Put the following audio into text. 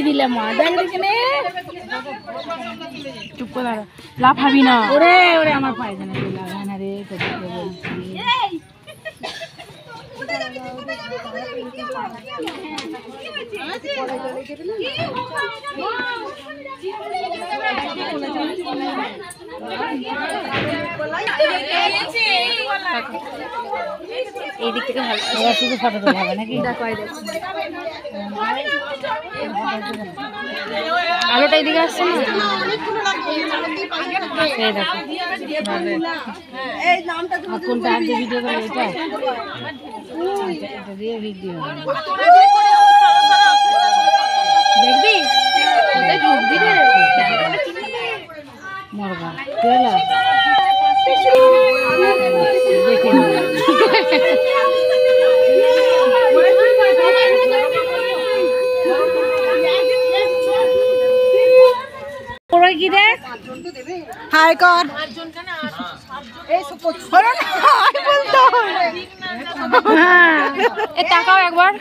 দিলে মা চুপ করে লাফাবি না ওরে ওরে আমার পায়ে জানা লাগায় না রে এই দিক থেকে ভালো শুধু ফটো তোলা হবে নাকি আলোটা এদিকে আসছে না কোনটা আগে ভিডিও করে এটা এটা দিয়ে ভিডিও দেখবি ঢুকবি রে মরবা চলা দেখে হাই কর টাকাও একবার